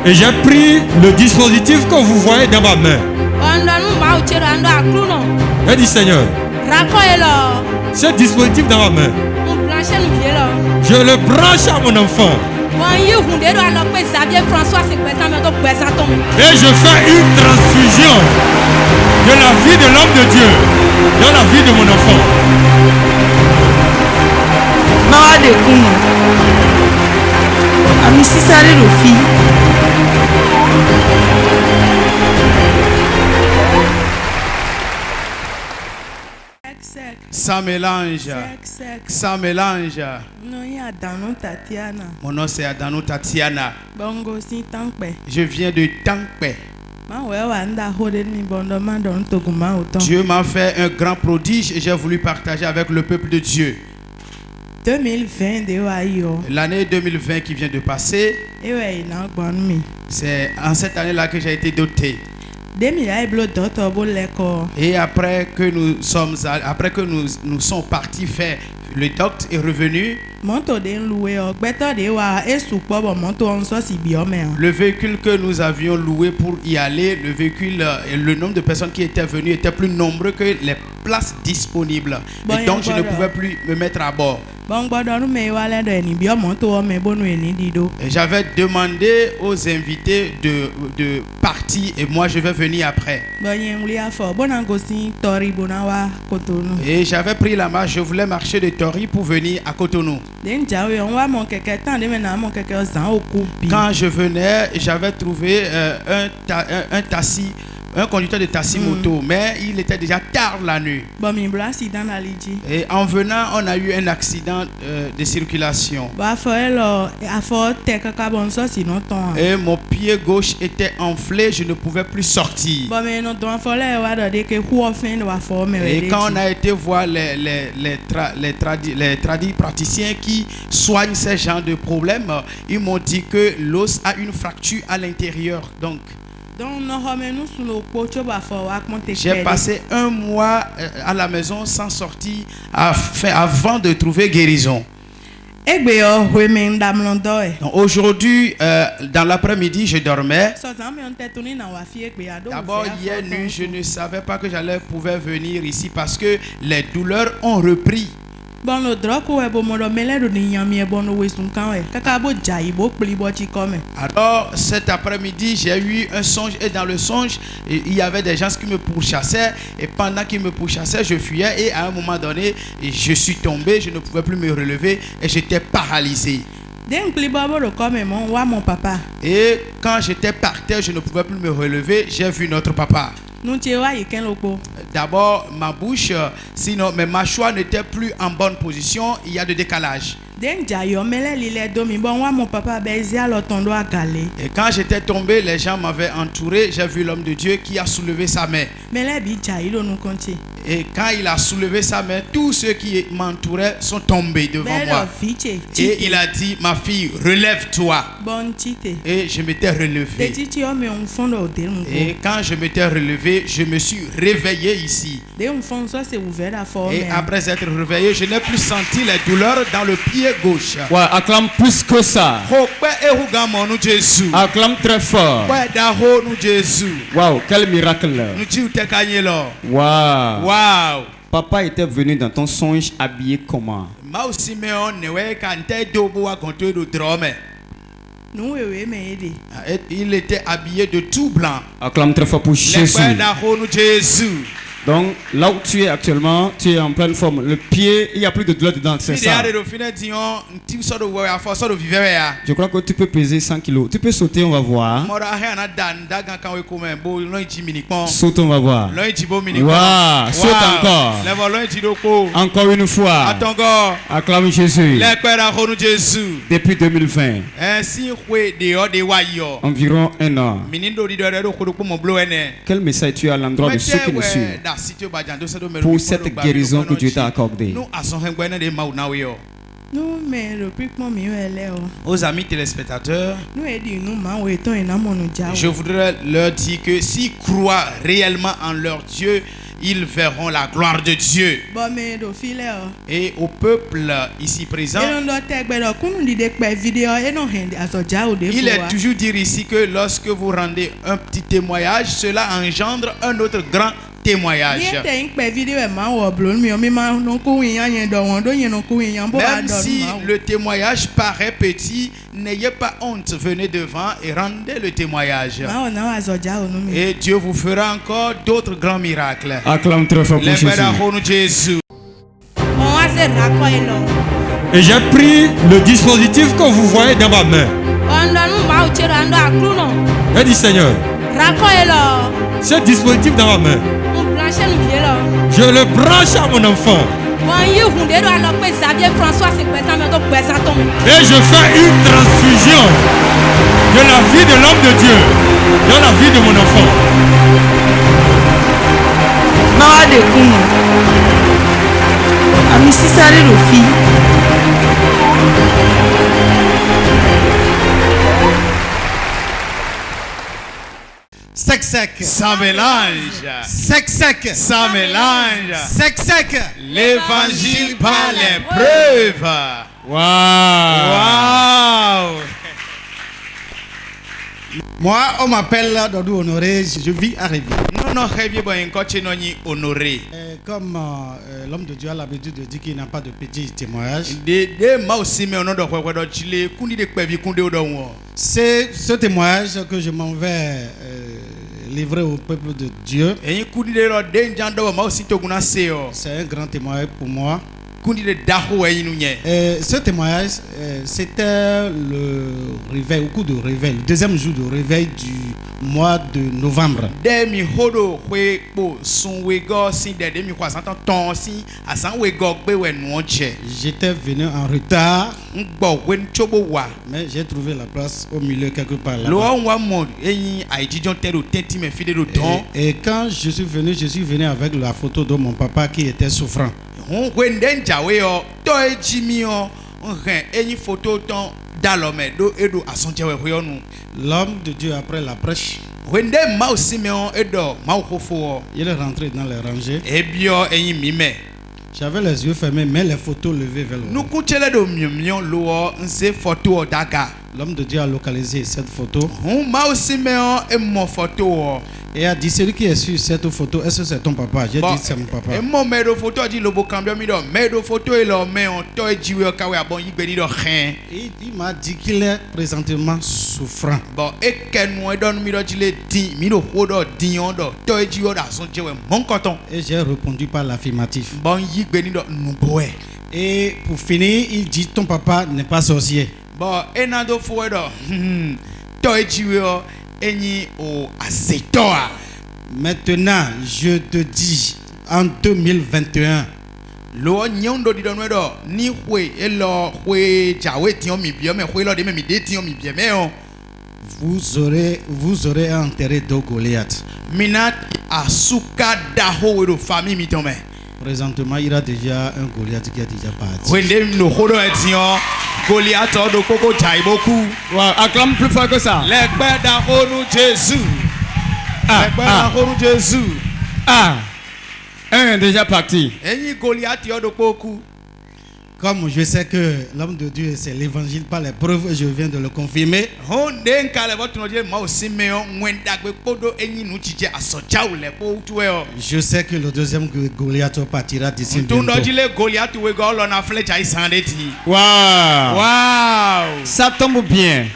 Et j'ai pris le dispositif que vous voyez dans ma main. J'ai dit Seigneur, ce dispositif dans ma main, je le branche à mon enfant. Et je fais une transfusion de la vie de l'homme de Dieu dans la vie de mon enfant. Ça mélange. Ça mélange. Mon nom c'est Adanou Tatiana. Je viens de Tankpe. Dieu m'a fait un grand prodige et j'ai voulu partager avec le peuple de Dieu. 2020 L'année 2020 qui vient de passer, c'est en cette année-là que j'ai été doté. Et après que nous sommes partis faire, le docteur est revenu. Le véhicule que nous avions loué pour y aller, le nombre de personnes qui étaient venues était plus nombreux que les places disponibles. Et donc je ne pouvais plus me mettre à bord. Et j'avais demandé aux invités de partir et moi je vais venir après. Et j'avais pris la marche, je voulais marcher de Tori pour venir à Cotonou. Quand je venais, j'avais trouvé un conducteur de taxi moto, mais il était déjà tard la nuit. Et en venant, on a eu un accident de circulation. Et mon pied gauche était enflé, je ne pouvais plus sortir. Et quand on a été voir les praticiens qui soignent ces genres de problèmes, ils m'ont dit que l'os a une fracture à l'intérieur. Donc j'ai passé un mois à la maison sans sortir avant de trouver guérison. Aujourd'hui, dans l'après-midi, je dormais. D'abord, hier nuit, je ne savais pas que j'allais pouvoir venir ici parce que les douleurs ont repris. Alors cet après-midi j'ai eu un songe et dans le songe il y avait des gens qui me pourchassaient et pendant qu'ils me pourchassaient je fuyais et à un moment donné je suis tombé, je ne pouvais plus me relever et j'étais paralysé. Et quand j'étais par terre je ne pouvais plus me relever, j'ai vu notre papa. D'abord ma bouche, sinon mes mâchoires n'étaient plus en bonne position, il y a de décalage. Et quand j'étais tombé, les gens m'avaient entouré, j'ai vu l'homme de Dieu qui a soulevé sa main. Et quand il a soulevé sa main, tous ceux qui m'entouraient sont tombés devant moi. Et il a dit, ma fille, relève-toi. Et je m'étais relevé. Et quand je m'étais relevé, je me suis réveillé ici. Et après être réveillé, je n'ai plus senti les douleurs dans le pied gauche. Ouais, acclame plus que ça. Acclame très fort. Wow, quel miracle. Wow. Wow. Papa était venu dans ton songe habillé comment? Il était habillé de tout blanc. Acclame très fort pour Jésus. Donc là où tu es actuellement, tu es en pleine forme. Le pied, il n'y a plus de douleur dedans, c'est ça. Je crois que tu peux peser 100 kilos. Tu peux sauter, on va voir. Saute, on va voir. Wow, saute encore. Encore une fois. Acclame Jésus. Depuis 2020. Environ un an. Quel message tu as à l'endroit de ceux qui nous suivent pour cette guérison que Dieu t'a accordée? Aux amis téléspectateurs, je voudrais leur dire que s'ils croient réellement en leur Dieu, ils verront la gloire de Dieu. Et au peuple ici présent, il est toujours dit ici que lorsque vous rendez un petit témoignage, cela engendre un autre grand témoignage. Même si le témoignage paraît petit, n'ayez pas honte, venez devant et rendez le témoignage. Et Dieu vous fera encore d'autres grands miracles. Acclame très fort pour Jésus. Et j'ai pris le dispositif que vous voyez dans ma main. J'ai dit Seigneur, ce dispositif dans ma main, je le branche à mon enfant. Et je fais une transfusion de la vie de l'homme de Dieu dans la vie de mon enfant. Sec sec, ça mélange. Sec sec, ça mélange. Sec sec, l'évangile par les preuves. Wow. Moi, on m'appelle Dodou Honoré, je vis à Révi. Non, honoré. Comme l'homme de Dieu a l'habitude de dire qu'il n'a pas de petit témoignage. C'est ce témoignage que je m'en vais livrer au peuple de Dieu. C'est un grand témoignage pour moi. Ce témoignage, c'était le réveil, au coup de réveil, le deuxième jour de réveil du mois de novembre. J'étais venu en retard, mais j'ai trouvé la place au milieu quelque part là-bas. Et quand je suis venu avec la photo de mon papa qui était souffrant. L'homme de Dieu après la prêche, il est rentré dans les rangées. J'avais les yeux fermés, mais les photos levées vers le haut. L'homme de Dieu a localisé cette photo et a dit: celui qui est sur cette photo, est-ce que c'est ton papa? J'ai dit: c'est mon papa. Il m'a dit qu'il est présentement souffrant. Et j'ai répondu par l'affirmatif. Et pour finir, il dit: ton papa n'est pas sorcier. Maintenant, je te dis, en 2021, vous aurez enterré deux Goliath. Présentement, il y a déjà un Goliath qui a déjà parti. Wow, acclame plus fort que ça. Un est déjà parti. Comme je sais que l'homme de Dieu, c'est l'évangile par les preuves, je viens de le confirmer. Je sais que le deuxième Goliath partira d'ici bientôt. Wow. Ça tombe bien.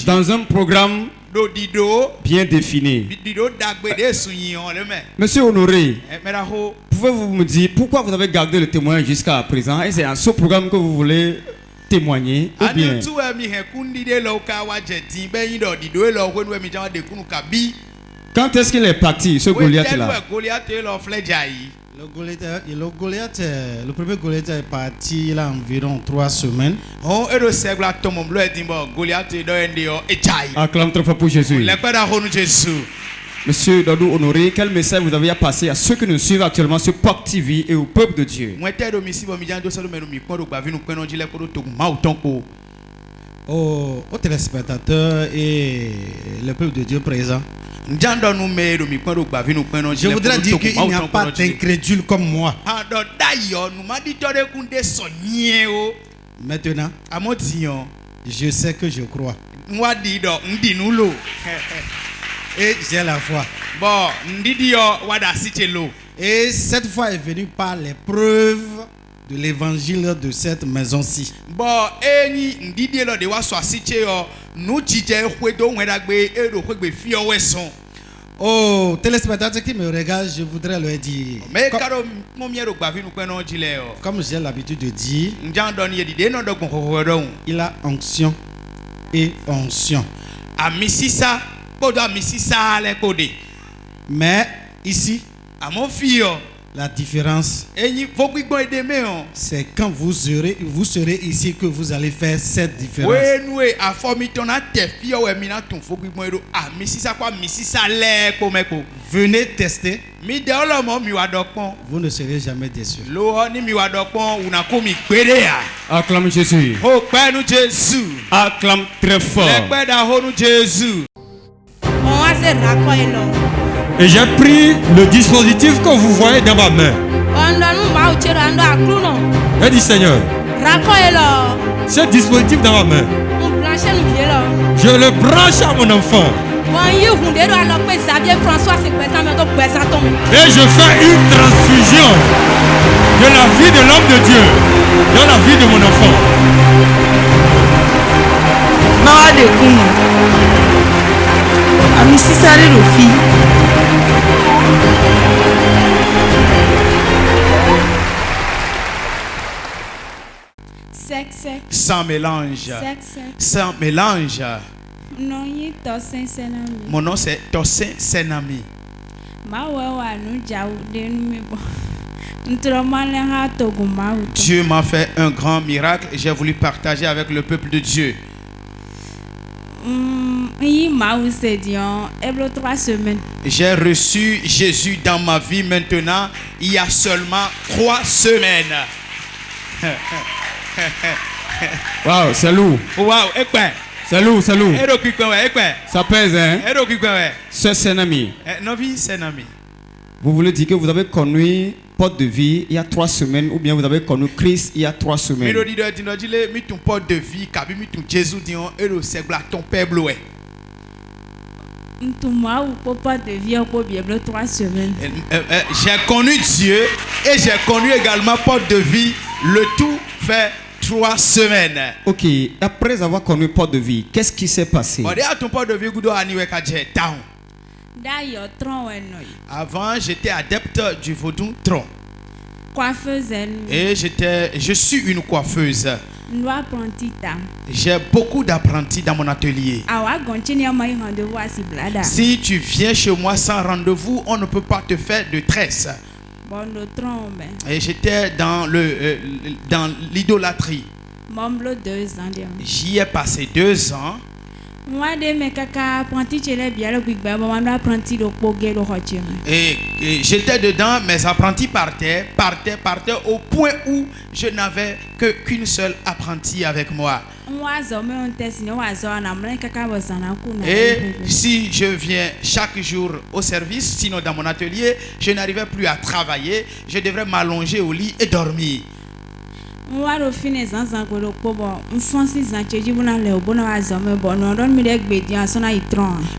Dans un programme bien défini. Monsieur Honoré, pouvez-vous me dire pourquoi vous avez gardé le témoin jusqu'à présent? Et c'est à ce programme que vous voulez témoigner ou bien? Quand est-ce qu'il est parti, ce Goliath-là? Le premier Goliath est parti il y a environ 3 semaines. Acclame très fort pour Jésus. Monsieur Dodou Honoré, quel message vous avez à passer à ceux qui nous suivent actuellement sur POC TV et au peuple de Dieu? Aux téléspectateurs et le peuple de Dieu présent. Je voudrais dire qu'il n'y a pas d'incrédule comme moi. Maintenant, je sais que je crois. Et j'ai la foi. Et cette foi est venue par les preuves de l'évangile de cette maison-ci. Oh, téléspectateurs qui me regardent, je voudrais leur dire, comme j'ai l'habitude de dire, il a onction et onction. Mais ici, la différence, c'est quand vous serez ici que vous allez faire cette différence. Venez tester. Vous ne serez jamais déçus. Acclame Jésus. Acclame très fort. Et j'ai pris le dispositif que vous voyez dans ma main. J'ai dit Seigneur, ce dispositif dans ma main, je le branche à mon enfant. Et je fais une transfusion de la vie de l'homme de Dieu dans la vie de mon enfant. Sans mélange. Sans mélange. Mon nom c'est Tossin Senami. Dieu m'a fait un grand miracle et j'ai voulu partager avec le peuple de Dieu. J'ai reçu Jésus dans ma vie maintenant il y a seulement 3 semaines. Wow, c'est lourd. Wow, c'est lourd, c'est lourd. Ça pèse, hein? C'est un ami. Vous voulez dire que vous avez connu porte de vie il y a 3 semaines ou bien vous avez connu Christ il y a 3 semaines? J'ai connu Dieu et j'ai connu également porte de vie. Le tout fait 3 semaines. Ok, après avoir connu porte de vie, qu'est-ce qui s'est passé? Avant, j'étais adepte du vaudou tronc. Et je suis une coiffeuse. J'ai beaucoup d'apprentis dans mon atelier. Si tu viens chez moi sans rendez-vous, on ne peut pas te faire de tresse. Et j'étais dans l'idolâtrie. J'y ai passé 2 ans. Et j'étais dedans, mes apprentis partaient au point où je n'avais qu'une seule apprentie avec moi. Et si je viens chaque jour au service, sinon dans mon atelier, je n'arrivais plus à travailler, je devrais m'allonger au lit et dormir.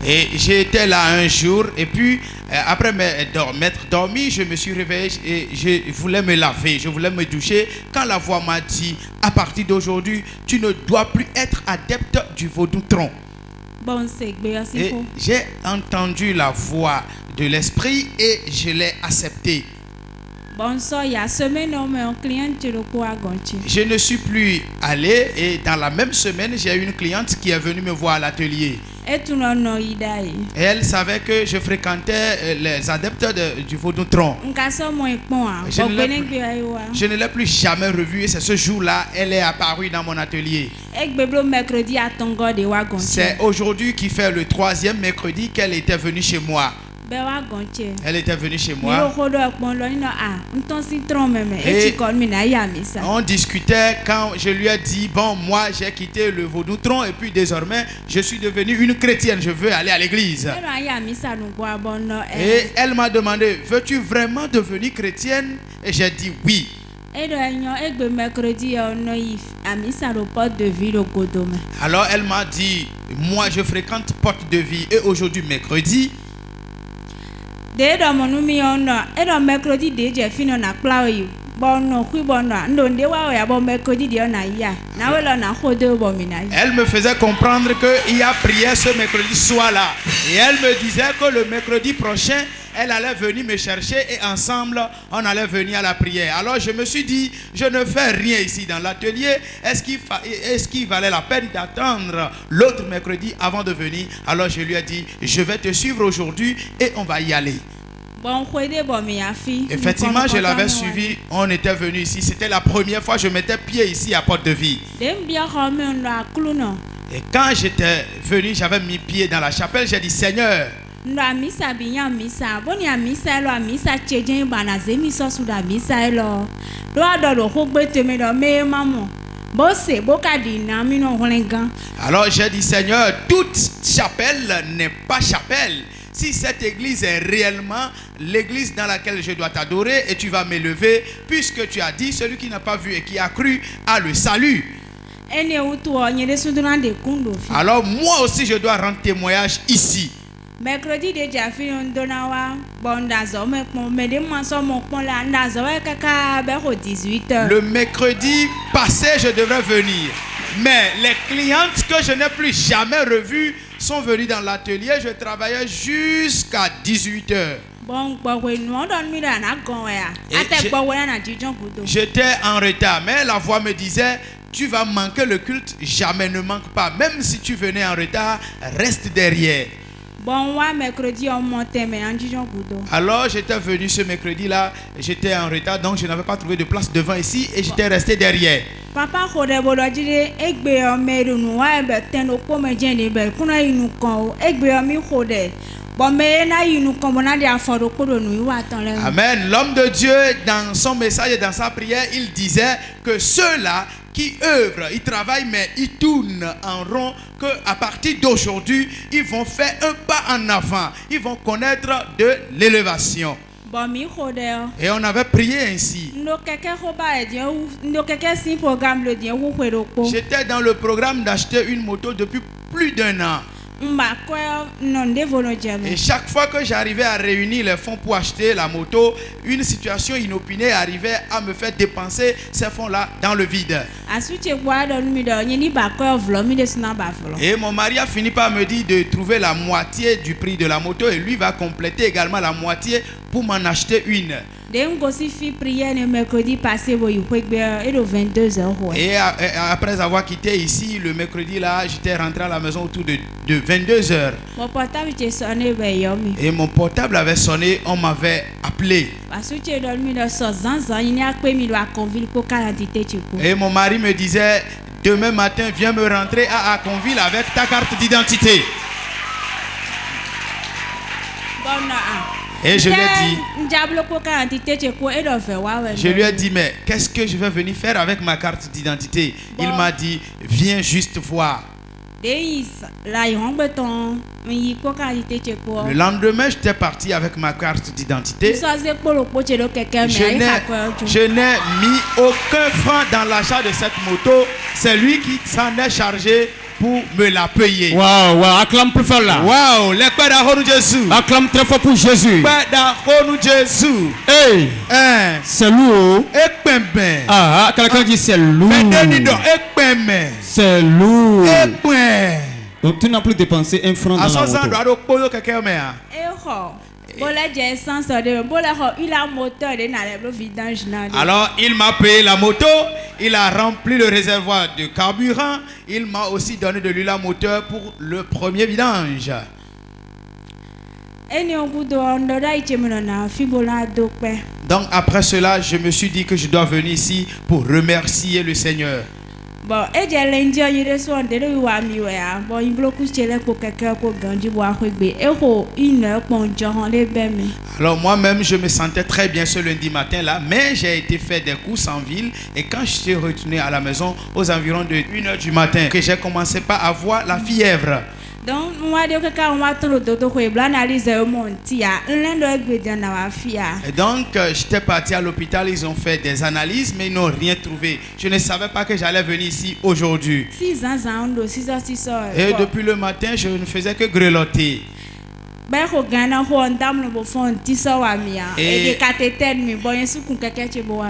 Et j'étais là un jour et puis après m'être dormi, je me suis réveillé et je voulais me laver, je voulais me doucher quand la voix m'a dit: à partir d'aujourd'hui, tu ne dois plus être adepte du vaudou tronc. Et j'ai entendu la voix de l'esprit et je l'ai accepté. Je ne suis plus allé et dans la même semaine, j'ai eu une cliente qui est venue me voir à l'atelier. Et elle savait que je fréquentais les adeptes du vaudou tronc. Je ne l'ai plus jamais revue et c'est ce jour-là, elle est apparue dans mon atelier. C'est aujourd'hui qui fait le 3e mercredi qu'elle était venue chez moi. Elle était venue chez moi. Et on discutait quand je lui ai dit, bon, moi j'ai quitté le Vaudoutron et puis désormais je suis devenue une chrétienne, je veux aller à l'église. Et elle m'a demandé, veux-tu vraiment devenir chrétienne? Et j'ai dit oui. Alors elle m'a dit, moi je fréquente Porte de Vie et aujourd'hui mercredi. Elle me faisait comprendre qu'il y a prière ce mercredi soir là. Et elle me disait que le mercredi prochain, elle allait venir me chercher et ensemble, on allait venir à la prière. Alors je me suis dit, je ne fais rien ici dans l'atelier. Est-ce qu'il valait la peine d'attendre l'autre mercredi avant de venir? Alors je lui ai dit, je vais te suivre aujourd'hui et on va y aller. Effectivement, je l'avais suivi. On était venu ici. C'était la première fois que je mettais pied ici à Porte de Vie. Et quand j'étais venu, j'avais mis pied dans la chapelle. J'ai dit, Seigneur, alors j'ai dit, Seigneur, toute chapelle n'est pas chapelle. Si cette église est réellement l'église dans laquelle je dois t'adorer et tu vas m'élever, puisque tu as dit, celui qui n'a pas vu et qui a cru a le salut. Alors moi aussi je dois rendre témoignage ici. Le mercredi passé je devrais venir. Mais les clientes que je n'ai plus jamais revues sont venues dans l'atelier. Je travaillais jusqu'à 18h. J'étais en retard, mais la voix me disait, tu vas manquer le culte, jamais ne manque pas. Même si tu venais en retard, reste derrière. Alors j'étais venu ce mercredi là, j'étais en retard donc je n'avais pas trouvé de place devant ici et j'étais resté derrière. Amen. L'homme de Dieu dans son message et dans sa prière, il disait que ceux-là qui œuvrent, ils travaillent mais ils tournent en rond, que à partir d'aujourd'hui, ils vont faire un pas en avant. Ils vont connaître de l'élévation. Et on avait prié ainsi. J'étais dans le programme d'acheter une moto depuis plus d'1 an. Et chaque fois que j'arrivais à réunir les fonds pour acheter la moto, une situation inopinée arrivait à me faire dépenser ces fonds-là dans le vide. Et mon mari a fini par me dire de trouver la moitié du prix de la moto et lui va compléter également la moitié pour m'en acheter une. Et après avoir quitté ici le mercredi là, j'étais rentré à la maison autour de 22h. Et mon portable avait sonné, on m'avait appelé. Et mon mari me disait, demain matin viens me rentrer à Aconville avec ta carte d'identité. Et je lui ai dit, mais qu'est-ce que je vais venir faire avec ma carte d'identité? Il m'a dit, viens juste voir. Le lendemain, j'étais parti avec ma carte d'identité. Je n'ai mis aucun franc dans l'achat de cette moto. C'est lui qui s'en est chargé pour me la payer. Waouh, acclame plus fort là. Waouh, les pères d'Aronou Jésus. Acclame très fort pour Jésus. Père d'Aronou Jésus. Hey, c'est lourd. Ah, quelqu'un dit c'est lourd. C'est lourd. Donc tu n'as plus dépensé un franc dans la moto. Alors il m'a payé la moto, il a rempli le réservoir de carburant, il m'a aussi donné de l'huile à moteur pour le premier vidange. Donc après cela, je me suis dit que je dois venir ici pour remercier le Seigneur. Bon, et j'ai lundi, il est soin de l'ouamiwea. Bon, il bloque chez pour quelqu'un pour gagner boire et une heure pour les bêmes. Alors moi-même, je me sentais très bien ce lundi matin là, mais j'ai été faire des courses en ville et quand je suis retourné à la maison aux environs de 1h du matin, que j'ai commencé par avoir la fièvre. Donc, moi, je et donc, j'étais parti à l'hôpital, ils ont fait des analyses, mais ils n'ont rien trouvé. Je ne savais pas que j'allais venir ici aujourd'hui. Et depuis le matin, je ne faisais que grelotter. Et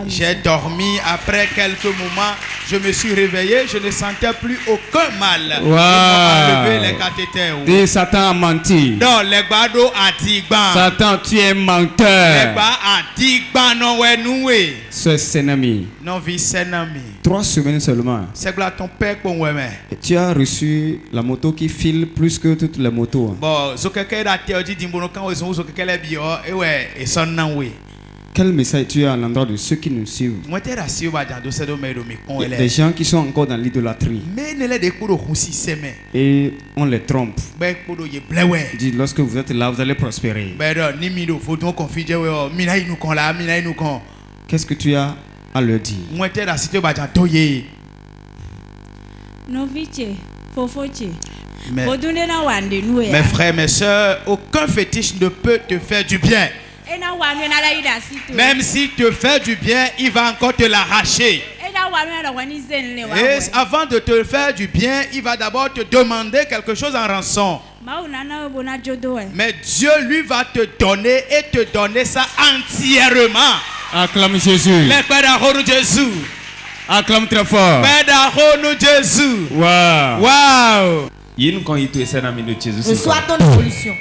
j'ai dormi. Après quelques moments, je me suis réveillé. Je ne sentais plus aucun mal. Wow. Ils m'ont enlevé les cathéters. Et Satan a menti. Non, les bado a dit Satan, tu es menteur. Les bado a dit non ouais nous. Ce Sénami. Non vie Sénami. 3 semaines seulement. C'est là ton père qu'on ouais mais. Tu as reçu la moto qui file plus que toutes les motos. Bon, zokeke da te dit dimbono quand ils ont zokeke les bio et ouais et son nan ouais. Quel message tu as à l'endroit de ceux qui nous suivent? Des gens qui sont encore dans l'idolâtrie. Et on les trompe. Dit lorsque vous êtes là, vous allez prospérer. Qu'est-ce que tu as à leur dire? Mes frères, mes soeurs, aucun fétiche ne peut te faire du bien. Même s'il te fait du bien, il va encore te l'arracher. Et avant de te faire du bien, il va d'abord te demander quelque chose en rançon. Mais Dieu lui va te donner et te donner ça entièrement. Acclame Jésus. Jésus. Acclame très fort. Jésus. Wow. Wow. Ce soit ton solution.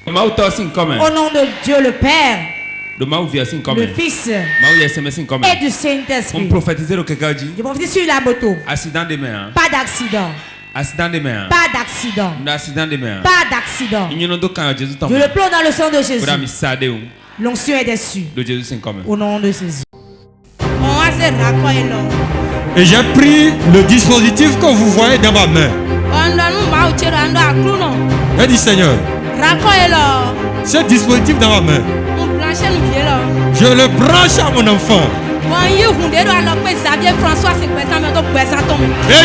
Au nom de Dieu le Père, le Fils et du Saint-Esprit. Je prophétise sur la moto. Pas d'accident. Pas d'accident. Pas d'accident. Je le plonge dans le sang de Jésus. L'onction est dessus. Au nom de Jésus. Et j'ai pris le dispositif que vous voyez dans ma main. J'ai dit Seigneur, ce dispositif dans ma main, je le branche à mon enfant. Et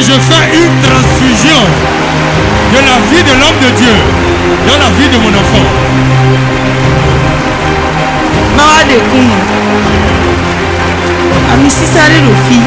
je fais une transfusion de la vie de l'homme de Dieu dans la vie de mon enfant. Ami sisare lo fi